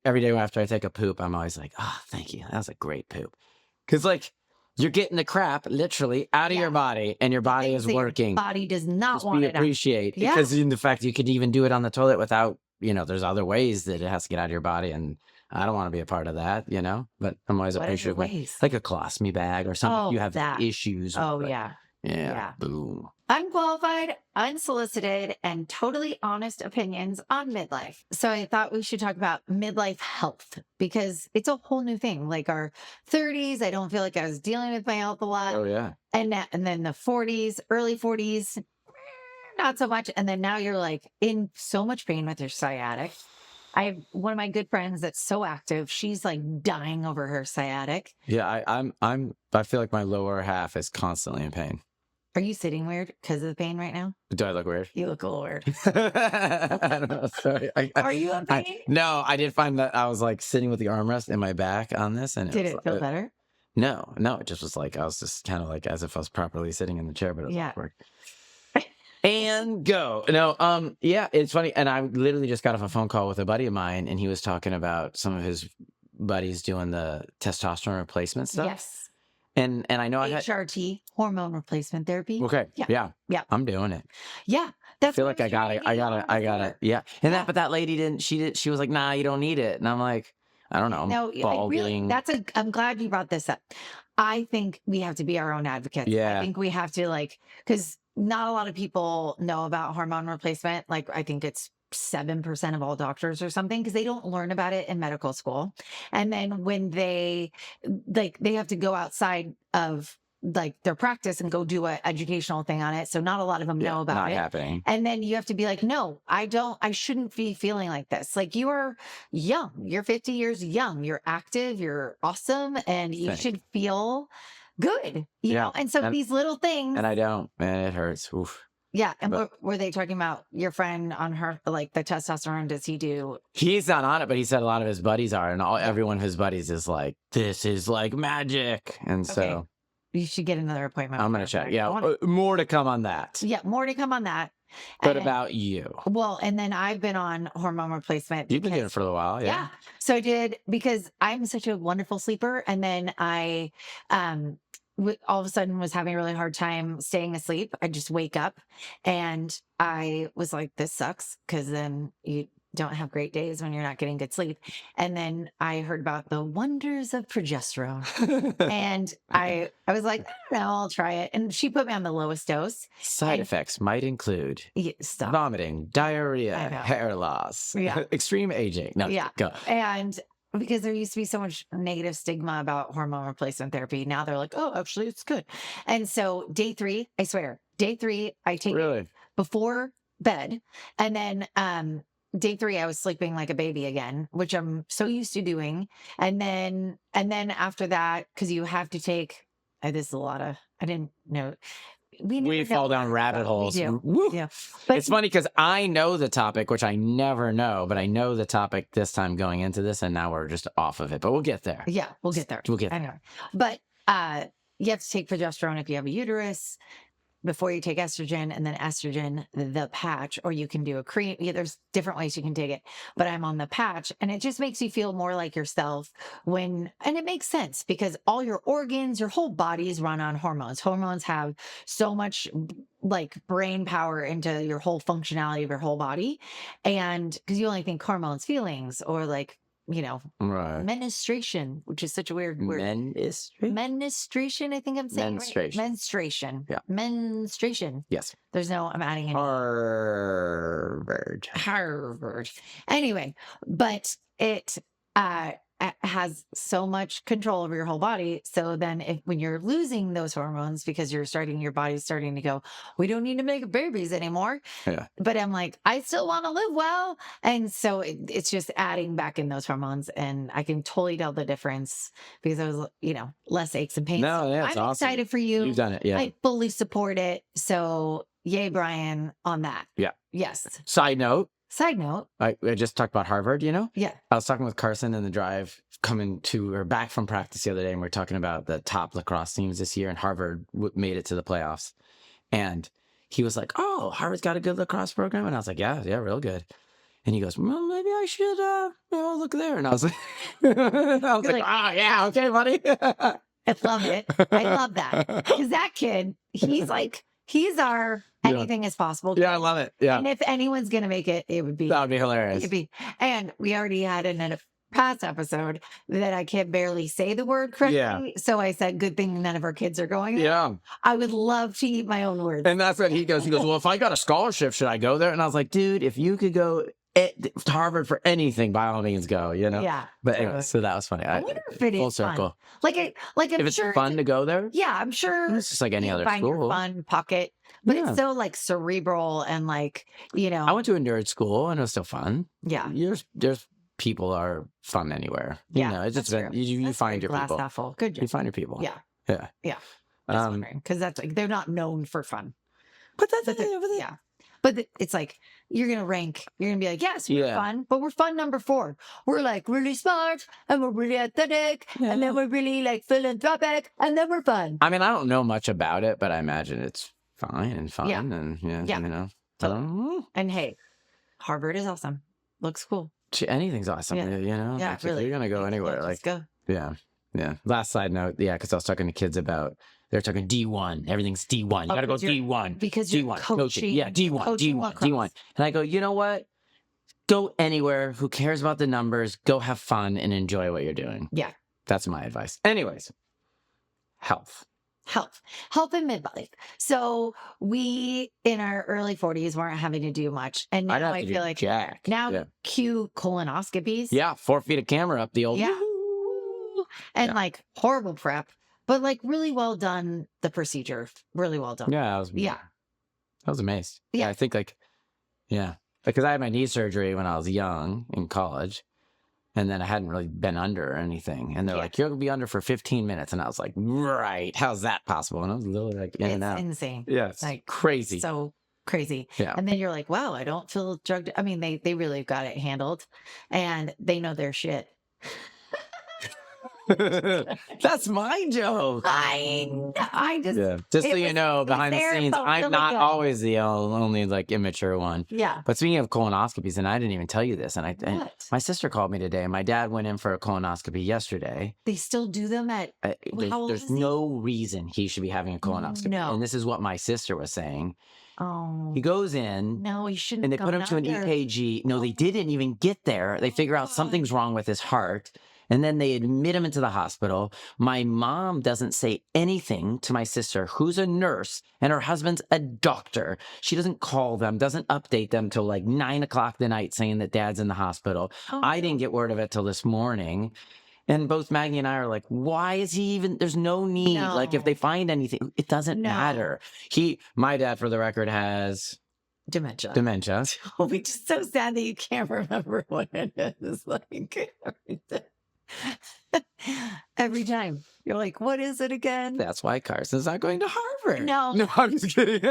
every day after I take a poop, I'm always like, oh, thank you. That was a great poop. Because, like, you're getting the crap literally out of your body, and your body is working. Your body does not Just want be it appreciate. Yeah. Because in the fact you could even do it on the toilet without, there's other ways that it has to get out of your body, and I don't want to be a part of that, but I'm always appreciative. Like a colostomy bag or something. Oh, you have that. issues. Oh, with, yeah. Yeah. Boom. Unqualified, unsolicited, and totally honest opinions on midlife. So I thought we should talk about midlife health because it's a whole new thing. Like our 30s, I don't feel like I was dealing with my health a lot. Oh, yeah. And then the 40s, early 40s, not so much. And then now you're like in so much pain with your sciatic. I have one of my good friends that's so active. She's like dying over her sciatic. Yeah, I feel like my lower half is constantly in pain. Are you sitting weird because of the pain right now? Do I look weird? You look a little weird. I don't know. Sorry. Are you in pain? No, I did find that I was like sitting with the armrest in my back on this. And did it feel better? No, it just was like, I was just kind of like as if I was properly sitting in the chair, but it was awkward. And go. No, yeah, it's funny. And I literally just got off a phone call with a buddy of mine, and he was talking about some of his buddies doing the testosterone replacement stuff. Yes. And I know HRT, hormone replacement therapy. Okay. Yeah. I'm doing it. Yeah. I feel like I got it. Yeah. And but that lady didn't, she was like, nah, you don't need it. And I'm like, I don't know. No, balding. I'm glad you brought this up. I think we have to be our own advocates. Yeah. I think we have to because not a lot of people know about hormone replacement. Like I think it's 7% of all doctors or something, because they don't learn about it in medical school. And then when they have to go outside of their practice and go do an educational thing on it. So not a lot of them know about not it. Happening. And then you have to be like, no, I shouldn't be feeling like this. Like you are young, you're 50 years young, you're active, you're awesome. And you should feel good, you know? And so these little things. And I don't, man, it hurts. Oof. Yeah. And were they talking about your friend on her, like the testosterone? Does he do? He's not on it, but he said a lot of his buddies are. And every one of his buddies is like, this is like magic. And so you should get another appointment. I'm going to check. Yeah. More to come on that. Yeah. More to come on that. But about you? Well, and then I've been on hormone replacement. You've been doing it for a while. Yeah. So I did because I'm such a wonderful sleeper. And then I, all of a sudden was having a really hard time staying asleep. I just wake up and I was like, this sucks. Cause then you don't have great days when you're not getting good sleep. And then I heard about the wonders of progesterone and I was like, I don't know, I'll try it. And she put me on the lowest dose. Side effects might include vomiting, diarrhea, hair loss, extreme aging. No, go. And because there used to be so much negative stigma about hormone replacement therapy. Now they're like, oh, actually, it's good. And so day 3, I swear, day 3, I take it before bed. And then day 3, I was sleeping like a baby again, which I'm so used to doing. And then after that, because you have to take, this is a lot of, I didn't know. We fall down rabbit holes. Yeah. But it's funny because I know the topic, which I never know, but I know the topic this time going into this, and now we're just off of it. But we'll get there. Yeah, we'll get there. I know. But you have to take progesterone if you have a uterus before you take estrogen, and then estrogen, the patch, or you can do a cream. Yeah, there's different ways you can take it, but I'm on the patch, and it just makes you feel more like yourself and it makes sense because all your organs, your whole body is run on hormones. Hormones have so much brain power into your whole functionality of your whole body. And because you only think hormones, feelings, or menstruation, which is such a weird word. Menstruation, I think I'm saying menstruation. Right? Menstruation. Yeah. Menstruation. Yes. There's no, I'm adding in Harvard. Anyway, but it has so much control over your whole body. So then when you're losing those hormones because your body's starting to go, we don't need to make babies anymore. Yeah. But I'm like, I still want to live well. And so it's just adding back in those hormones. And I can totally tell the difference because I was, less aches and pains. No, yeah, I'm awesome. Excited for you. You've done it. Yeah. I fully support it. So yay, Brian, on that. Yeah. Yes. Side note, I just talked about Harvard, Yeah. I was talking with Carson in the drive coming to or back from practice the other day, and we are talking about the top lacrosse teams this year, and Harvard made it to the playoffs. And he was like, oh, Harvard's got a good lacrosse program. And I was like, yeah, real good. And he goes, well, maybe I should, look there. And I was like, oh, yeah, okay, buddy. I love it. I love that. Because that kid, he's our anything is possible kid. Yeah, I love it. Yeah. And if anyone's going to make it, that would be hilarious. And we already had in a past episode that I can barely say the word correctly. Yeah. So I said, good thing none of our kids are going there. Yeah. I would love to eat my own words. And that's what he goes, well, if I got a scholarship, should I go there? And I was like, dude, if you could go to Harvard for anything, by all means go, Yeah. But anyway, so that was funny. I wonder if it is full circle. Fun. I'm if it's sure fun to go there? Yeah, I'm sure. It's just like any other find school. Your fun pocket. But it's so cerebral and I went to a nerd school and it was still fun. Yeah. There's people are fun anywhere. It's just you find your glass people. Half full. Good job. You find your people. Yeah. Yeah. Yeah. Because that's they're not known for fun. But that's yeah. But it's you're going to rank. You're going to be like, yes, we're fun, but we're fun number 4. We're really smart and we're really athletic and then we're really philanthropic and then we're fun. I mean, I don't know much about it, but I imagine it's fine and fun and And hey, Harvard is awesome. Looks cool. Anything's awesome, Yeah, really. You're gonna go anywhere. Just go. Yeah. Last side note, because I was talking to kids about they're talking D1. Everything's D1. You gotta go D1 because D1 you're coaching. Yeah, D1. And I go, you know what? Go anywhere. Who cares about the numbers? Go have fun and enjoy what you're doing. Yeah, that's my advice. Anyways, health in midlife. So we in our early 40s weren't having to do much, and now I feel like now cue colonoscopies. Yeah, 4 feet of camera up the old and horrible prep, but really well done. The procedure really well done. Yeah, I was amazed. Yeah, I think because I had my knee surgery when I was young in college. And then I hadn't really been under or anything. And they're like, you're going to be under for 15 minutes. And I was like, right. How's that possible? And I was literally in and out. It's insane. Yeah. It's crazy. So crazy. Yeah. And then you're like, wow, I don't feel drugged. I mean, they really got it handled and they know their shit. That's my joke. I just so you know, behind the scenes, I'm not always the only immature one. Yeah. But speaking of colonoscopies, and I didn't even tell you this, and my sister called me today, and my dad went in for a colonoscopy yesterday. They still do them at there's no reason he should be having a colonoscopy. No. And this is what my sister was saying. Oh. He goes in. No, he shouldn't. And they put him to an EKG. No, they didn't even get there. They figure out something's wrong with his heart. And then they admit him into the hospital. My mom doesn't say anything to my sister, who's a nurse, and her husband's a doctor. She doesn't call them, doesn't update them till 9 o'clock the night saying that dad's in the hospital. Oh. I didn't get word of it till this morning. And both Maggie and I are like, why is he even, there's no need. No. If they find anything, it doesn't matter. My dad, for the record, has dementia. Oh, it's just so sad that you can't remember what it is. Every time you're like, what is it again? That's why Carson's not going to Harvard. No, I'm just kidding.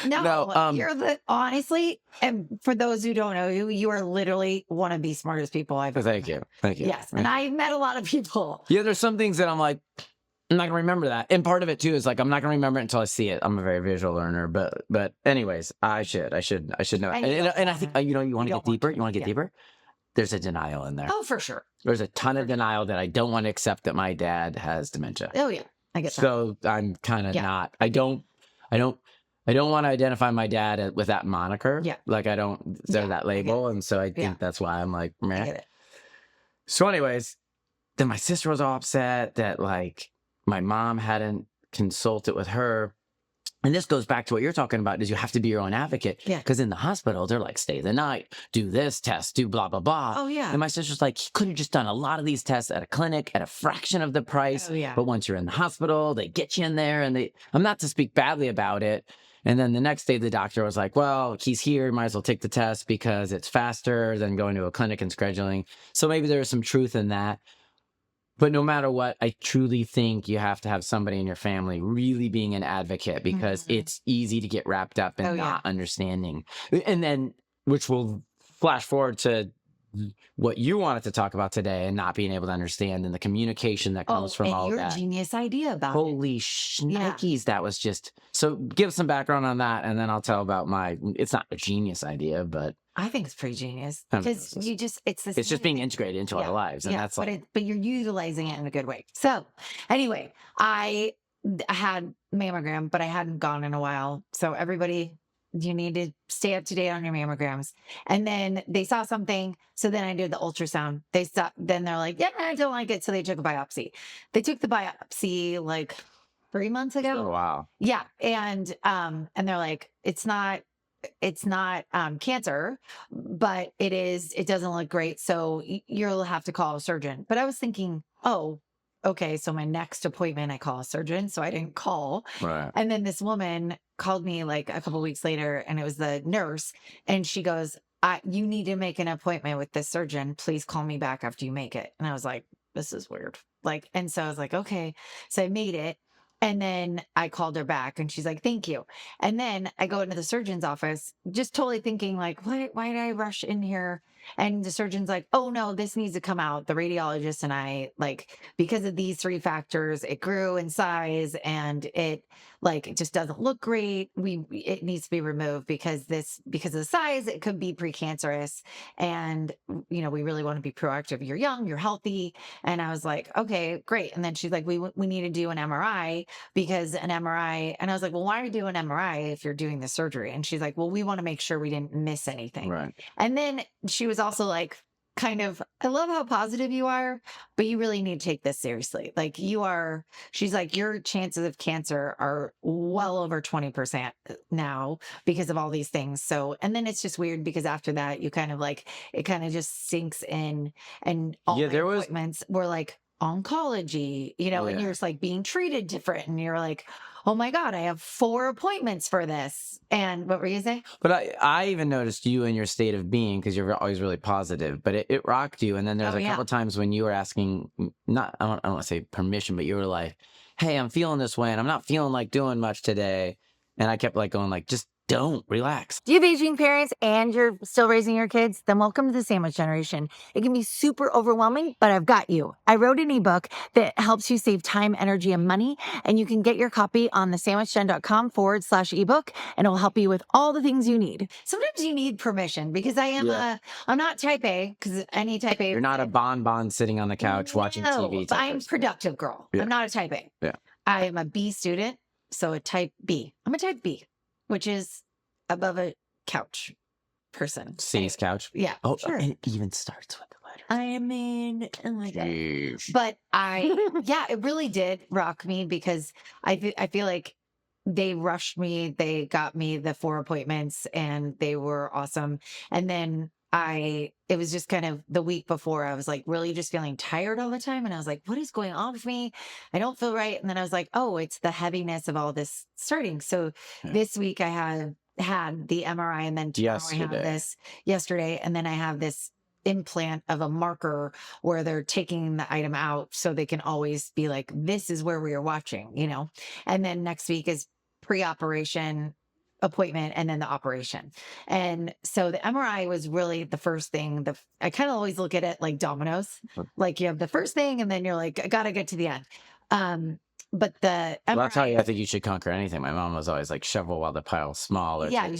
You're honestly, and for those who don't know you are literally one of the smartest people I've ever met. Thank you. Yes, and I've met a lot of people. Yeah, there's some things that I'm like, I'm not gonna remember that, and part of it too is I'm not gonna remember it until I see it. I'm a very visual learner, but anyways, I should know. And I think you want to get deeper. You want to get deeper. There's a denial in there. Oh, for sure. There's a ton of denial that I don't want to accept that my dad has dementia. Oh yeah, I get that. So I'm kind of not. I don't want to identify my dad with that moniker. Yeah. I don't deserve that label, and so I think that's why I'm like, meh. I get it. So, anyways, then my sister was all upset that my mom hadn't consulted with her. And this goes back to what you're talking about, is you have to be your own advocate. Yeah. Because in the hospital, they're like, stay the night, do this test, do blah, blah, blah. Oh, yeah. And my sister's like, he could have just done a lot of these tests at a clinic at a fraction of the price. Oh, yeah. But once you're in the hospital, they get you in there and I'm not to speak badly about it. And then the next day, the doctor was like, well, he's here. Might as well take the test because it's faster than going to a clinic and scheduling. So maybe there's some truth in that. But no matter what, I truly think you have to have somebody in your family really being an advocate, because it's easy to get wrapped up in not understanding. And then, which will flash forward to what you wanted to talk about today and not being able to understand, and the communication that comes from and all your that. genius idea about Holy shnikes, that was just so. Give some background on that, and then I'll tell about my. It's not a genius idea, but I think it's pretty genius I mean, because it's just being integrated into our lives, and that's like. but you're utilizing it in a good way. So anyway, I had mammogram, but I hadn't gone in a while. So everybody, you need to stay up to date on your mammograms. And then they saw something. So then I did the ultrasound. Then they're like, yeah, I don't like it. So they took a biopsy. They took the biopsy like 3 months ago. Oh, wow. Yeah. And they're like, it's not cancer, but it doesn't look great. So you'll have to call a surgeon. But I was thinking, oh, okay. So my next appointment, I call a surgeon. So I didn't call. Right. And then this woman called me like a couple weeks later, and it was the nurse. And she goes, you need to make an appointment with this surgeon. Please call me back after you make it. And I was like, this is weird. And so I was like, okay. So I made it. And then I called her back and she's like, thank you. And then I go into the surgeon's office, just totally thinking like, why did I rush in here? And the surgeon's like, oh no, this needs to come out. The radiologist and I, like, because of these 3 factors, it grew in size and it just doesn't look great. It needs to be removed because of the size, it could be precancerous. And, we really want to be proactive. You're young, you're healthy. And I was like, okay, great. And then she's like, we need to do an MRI because an MRI. And I was like, well, why are you doing an MRI if you're doing the surgery? And she's like, well, we want to make sure we didn't miss anything. Right. And then she was also like, kind of, I love how positive you are, but you really need to take this seriously. She's like, your chances of cancer are well over 20% now because of all these things. So, and then it's just weird because after that, you kind of it kind of just sinks in, and all the appointments were like oncology, and you're just like being treated different. And you're like, oh my God, I have 4 appointments for this. And what were you saying? But I even noticed you in your state of being, because you're always really positive, but it rocked you. And then there's a couple times when you were asking, I don't want to say permission, but you were like, hey, I'm feeling this way and I'm not feeling like doing much today. And I kept going just don't relax. Do you have aging parents and you're still raising your kids? Then welcome to the sandwich generation. It can be super overwhelming, but I've got you. I wrote an ebook that helps you save time, energy, and money. And you can get your copy on thesandwichgen.com/ebook, and it will help you with all the things you need. Sometimes you need permission because I'm not type A, because any type A. You're not a bonbon sitting on the couch watching TV. I'm productive girl. Yeah. I'm not a type A. Yeah. I am a B student. So a type B. I'm a type B, which is above a couch person. C's couch. Yeah. Oh, sure. And it even starts with the letters. I mean, oh my God. But it really did rock me because I feel like they rushed me. They got me the 4 appointments and they were awesome. And then it was just kind of the week before, I was like really just feeling tired all the time. And I was like, what is going on with me? I don't feel right. And then I was like, oh, it's the heaviness of all this starting. So this week I had the MRI, and then tomorrow I have this yesterday. And then I have this implant of a marker where they're taking the item out so they can always be like, this is where we are watching, and then next week is pre-operation appointment and then the operation. And so the MRI was really the first thing. I kind of always look at it like dominoes, like you have the first thing and then you're like, I got to get to the end. But the MRI, that's how I think you should conquer anything. My mom was always like, shovel while the pile's small. Or you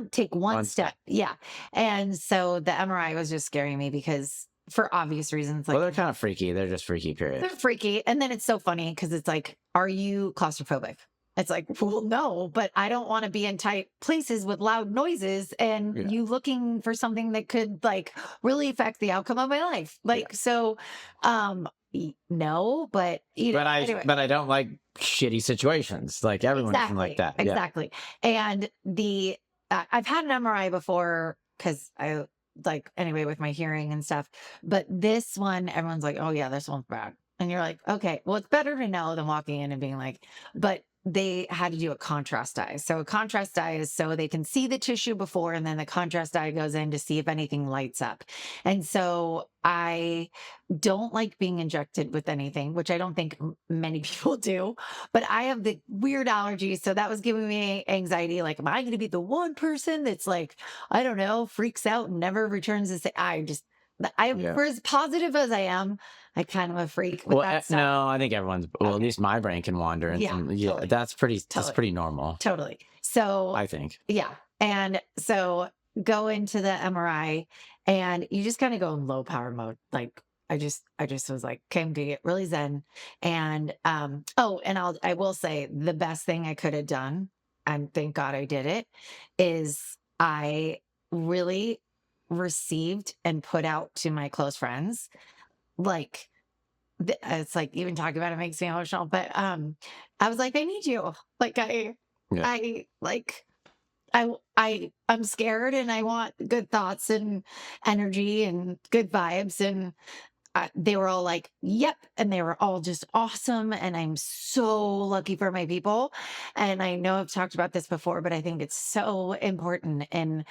take one step. Yeah. And so the MRI was just scaring me because for obvious reasons. Well, they're kind of freaky. They're just freaky, period. They're freaky. And then it's so funny because it's like, are you claustrophobic? It's like, well, no, but I don't want to be in tight places with loud noises and you looking for something that could really affect the outcome of my life. So, no, but anyway. But I don't like shitty situations. Like everyone doesn't like that. Exactly. And I've had an MRI before because anyway, with my hearing and stuff, but this one, everyone's like, oh yeah, this one's bad. And you're like, okay, well, it's better to know than walking in and being like, but they had to do a contrast dye. So a contrast dye is so they can see the tissue before, and then the contrast dye goes in to see if anything lights up. And so I don't like being injected with anything, which I don't think many people do, but I have the weird allergy. So that was giving me anxiety. Like, am I going to be the one person that's like, I don't know, freaks out and never returns to say, for as positive as I am, I kind of a freak with that stuff. No, I think everyone's, at least my brain can wander. And totally. That's pretty normal. Totally. So I think. Yeah. And so go into the MRI and you just kind of go in low power mode. Like I just was like, came to get really zen. And, and I will say the best thing I could have done, and thank God I did it, is I really received and put out to my close friends, like, it's like even talking about it makes me emotional, but I was like, I need you. Like I'm scared and I want good thoughts and energy and good vibes. And they were all like, yep. And they were all just awesome. And I'm so lucky for my people. And I know I've talked about this before, but I think it's so important. And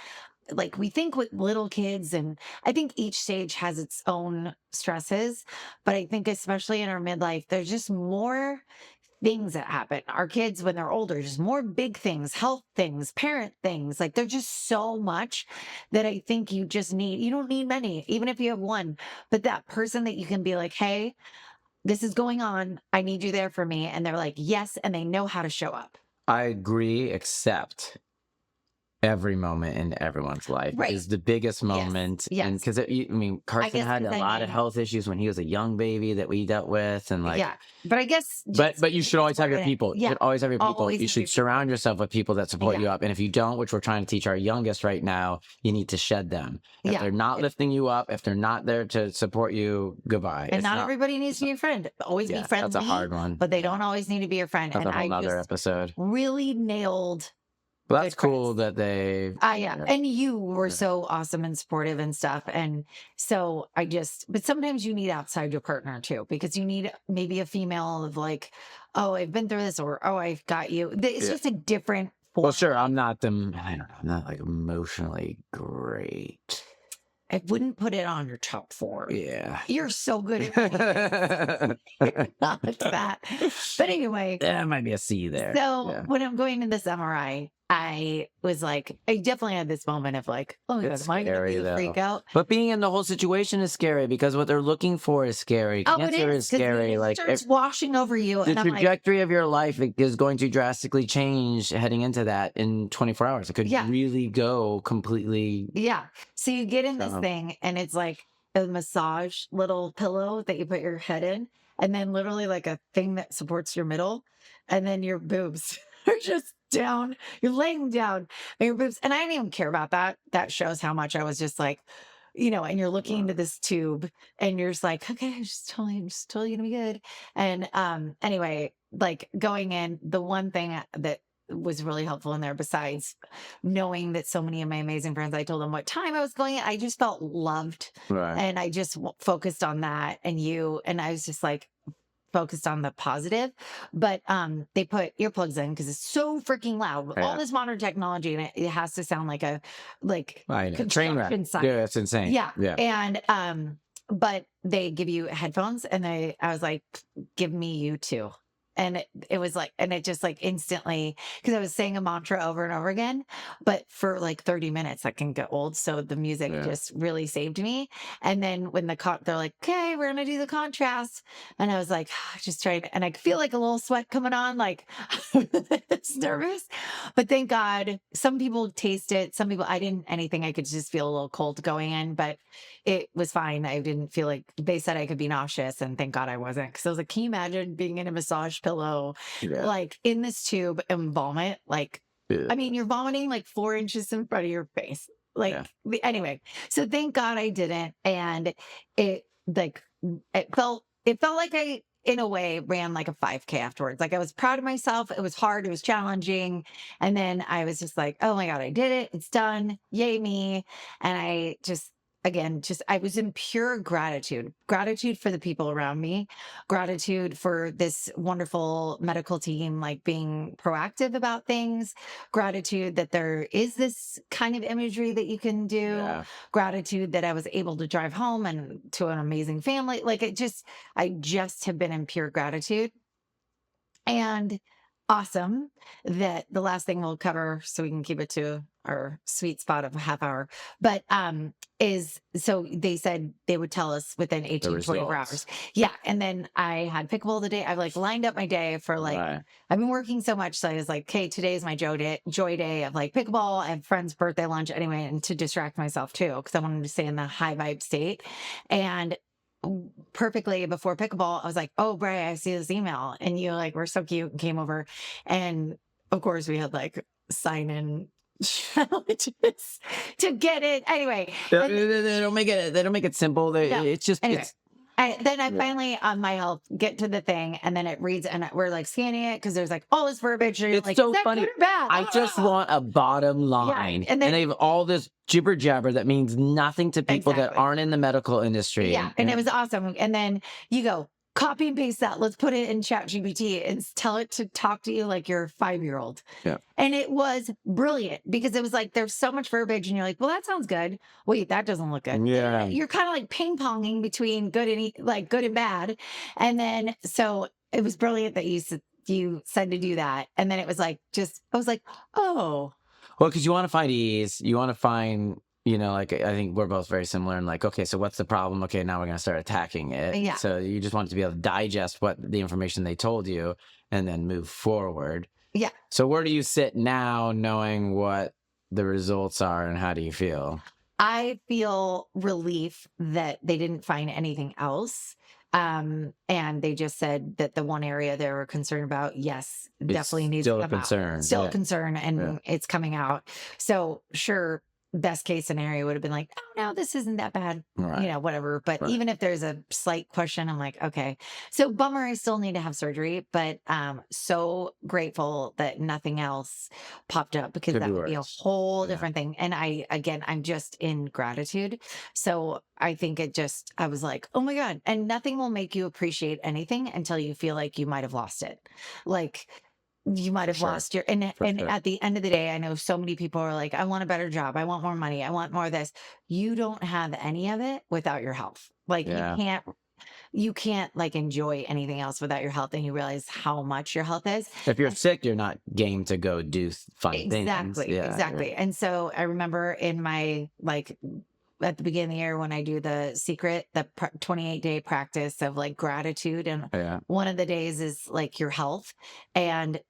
like we think with little kids, and I think each stage has its own stresses, but I think especially in our midlife, there's just more things that happen. Our kids, when they're older, just more big things, health things, parent things. Like there's just so much that I think you don't need many, even if you have one, but that person that you can be like, hey, this is going on. I need you there for me. And they're like, yes. And they know how to show up. I agree, except every moment in everyone's life is the biggest moment. Yes. And because Carson had a lot of health issues when he was a young baby that we dealt with, and but I guess but you should always have your people. You should always have your people. You should surround yourself with people that support you up. And if you don't, which we're trying to teach our youngest right now, you need to shed them. If they're not lifting you up, if they're not there to support you, goodbye. And not everybody needs to be your friend. Always be friendly. That's a hard one. But they don't always need to be your friend. That's a whole other episode. Really nailed. Well, that's cool that they. And you were so awesome and supportive and stuff. And so but sometimes you need outside your partner too, because you need maybe a female of like, oh, I've been through this, or, oh, I've got you. It's just a different form. Well, sure. I'm not I'm not like emotionally great. I wouldn't put it on your top 4. Yeah. You're so good at not that. But anyway. That might be a C there. So when I'm going to this MRI, I was like, I definitely had this moment of like, oh my God, am I going to be a freak out? But being in the whole situation is scary because what they're looking for is scary. Cancer is scary. Like it's washing over you. The trajectory of your life is going to drastically change heading into that in 24 hours. It could really go completely. Yeah. So you get in this thing and it's like a massage little pillow that you put your head in, and then literally like a thing that supports your middle, and then your boobs are just down. You're laying down and your boobs. And I didn't even care about that. That shows how much I was just like, and you're looking into this tube and you're just like, okay, I'm just totally gonna be good. And anyway, like going in, the one thing that was really helpful in there, besides knowing that so many of my amazing friends, I told them what time I was going in, I just felt loved. Right. And I just focused on that and I was just like, focused on the positive, but they put earplugs in because it's so freaking loud with all this modern technology, and it has to sound like a train wreck. Yeah, it's insane. Yeah. And but they give you headphones, and I was like, give me you too. And it was like, and it just like instantly, because I was saying a mantra over and over again, but for like 30 minutes, that can get old. So the music just really saved me. And then when they're like, okay, we're going to do the contrast. And I was like, just trying, and I feel like a little sweat coming on, like it's nervous, but thank God some people taste it. Some people, I didn't anything. I could just feel a little cold going in, but it was fine. I didn't feel like they said I could be nauseous, and thank God I wasn't. Cause I was like, can you imagine being in a massage pillow, like in this tube and vomit? Like, I mean, you're vomiting like 4 inches in front of your face. Like, anyway, so thank God I didn't. And it felt like I, in a way, ran like a 5K afterwards. Like I was proud of myself. It was hard. It was challenging. And then I was just like, oh my God, I did it. It's done. Yay me. And again, just I was in pure gratitude for the people around me, gratitude for this wonderful medical team, like being proactive about things, gratitude that there is this kind of imagery that you can do, gratitude that I was able to drive home and to an amazing family. Like I just have been in pure gratitude. And awesome that the last thing we'll cover, so we can keep it to our sweet spot of a half hour, but is so they said they would tell us within 18 24 hours. Yeah. And then I had pickleball today. I've like lined up my day for like I've been working so much, so I was like, okay, today is my joy day of like pickleball. I have friend's birthday lunch anyway, and to distract myself too, because I wanted to stay in the high vibe state. And perfectly before pickleball, I was like, oh, Bray, I see this email. And you like were so cute and came over. And of course we had like sign in challenges to get it. Anyway. They don't make it simple. It's just anyway. Then I finally on my health get to the thing, and then it reads, and we're like scanning it because there's like all this verbiage. And it's like, so funny. Bad? I just want a bottom line, and they have all this jibber jabber that means nothing to people that aren't in the medical industry. Yeah, and it was awesome. And then you go copy and paste that. Let's put it in ChatGPT and tell it to talk to you like you're a 5-year-old. Yeah. And it was brilliant because it was like, there's so much verbiage and you're like, well, that sounds good. Wait, that doesn't look good. Yeah. You're kind of like ping ponging between good and bad. And then, so it was brilliant that you said to do that. And then it was like, I was like, oh. Well, because you want to find ease. You want to find, like, I think we're both very similar in like, okay, so what's the problem? Okay, now we're going to start attacking it. Yeah. So you just want to be able to digest what the information they told you and then move forward. Yeah. So where do you sit now knowing what the results are and how do you feel? I feel relief that they didn't find anything else. And they just said that the one area they were concerned about, yes, definitely needs to come out. Still a concern, and it's coming out. So sure, best case scenario would have been like, oh no, this isn't that bad, whatever. But even if there's a slight question, I'm like, okay. So bummer, I still need to have surgery, but so grateful that nothing else popped up, because that would be a whole different thing. And I'm just in gratitude. So I think I was like, oh my God. And nothing will make you appreciate anything until you feel like you might have lost it. Like, you might have lost your, and at the end of the day, I know so many people are like, I want a better job. I want more money. I want more of this. You don't have any of it without your health. Like you can't like enjoy anything else without your health. And you realize how much your health is. If you're sick, you're not game to go do fun things. Exactly. Yeah. And so I remember in my, like, at the beginning of the year when I do the 28-day practice of like gratitude. And one of the days is like your health. And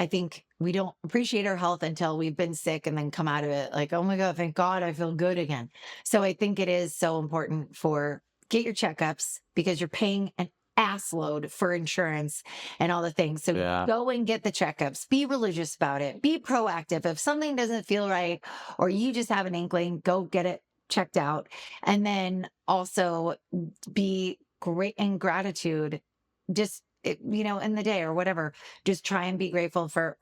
I think we don't appreciate our health until we've been sick and then come out of it like, oh my God, thank God I feel good again. So I think it is so important get your checkups, because you're paying an ass load for insurance and all the things. So go and get the checkups, be religious about it, be proactive. If something doesn't feel right, or you just have an inkling, go get it checked out. And then also be great in gratitude, just in the day or whatever. Just try and be grateful for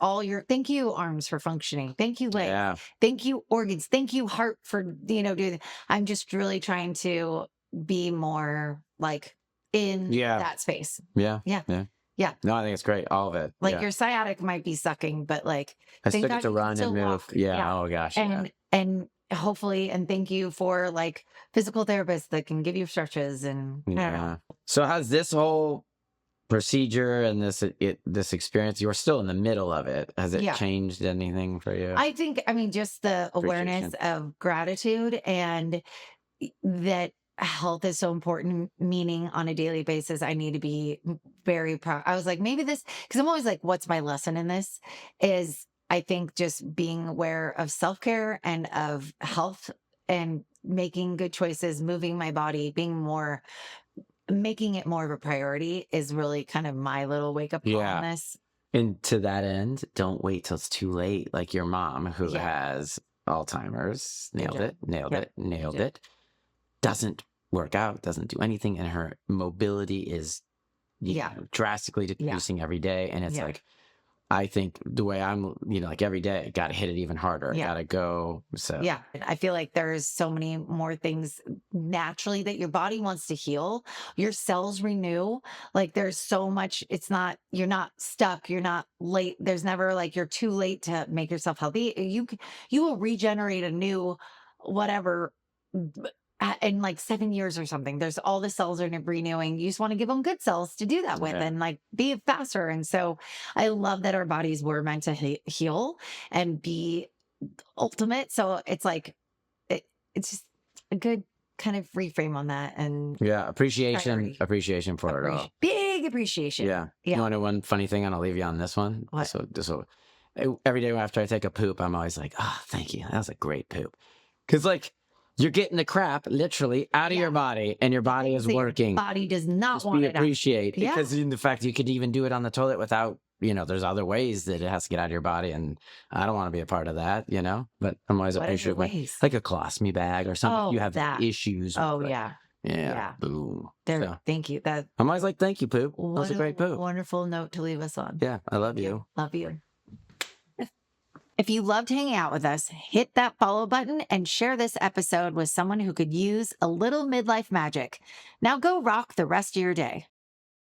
thank you arms for functioning, thank you legs, thank you organs, thank you heart for doing. I'm just really trying to be more like in that space. No, I think it's great, all of it. Like your sciatic might be sucking, but like I still get to run and move. Oh gosh. And hopefully, and thank you for like physical therapists that can give you stretches and I don't know. So has this whole procedure and this experience, you're still in the middle of it, has it changed anything for you? I think, just the awareness of gratitude, and that health is so important, meaning on a daily basis, I need to be very proud. I was like, maybe this, because I'm always like, what's my lesson in this? Is I think just being aware of self-care and of health and making good choices, moving my body, making it more of a priority is really kind of my little wake up call on this. And to that end, don't wait till it's too late. Like your mom who has Alzheimer's, nailed it. Doesn't work out, doesn't do anything. And her mobility is drastically decreasing every day. And it's like, I think the way I'm, like every day, got to hit it even harder. Yeah. Got to go. So yeah, I feel like there's so many more things naturally that your body wants to heal. Your cells renew. Like there's so much, you're not stuck. You're not late. There's never like you're too late to make yourself healthy. You will regenerate a new whatever in like 7 years or something. There's all the cells are renewing. You just want to give them good cells to do that with and like be faster. And so I love that our bodies were meant to heal and be ultimate. So it's like, it's just a good kind of reframe on that. And appreciation for it all. Big appreciation. Yeah. You want to know one funny thing? And I'll leave you on this one. What? So every day after I take a poop, I'm always like, oh, thank you. That was a great poop. Because like, you're getting the crap literally out of your body, and your body is working. Your body does not want to it appreciate because in the fact you could even do it on the toilet without, there's other ways that it has to get out of your body, and I don't want to be a part of that, But I'm always appreciative, like a colostomy bag or something. You have issues. Yeah. Boom. Thank you. I'm always like, thank you, poop. That was a great poop. Wonderful note to leave us on. Yeah, I love you. Love you. If you loved hanging out with us, hit that follow button and share this episode with someone who could use a little midlife magic. Now go rock the rest of your day.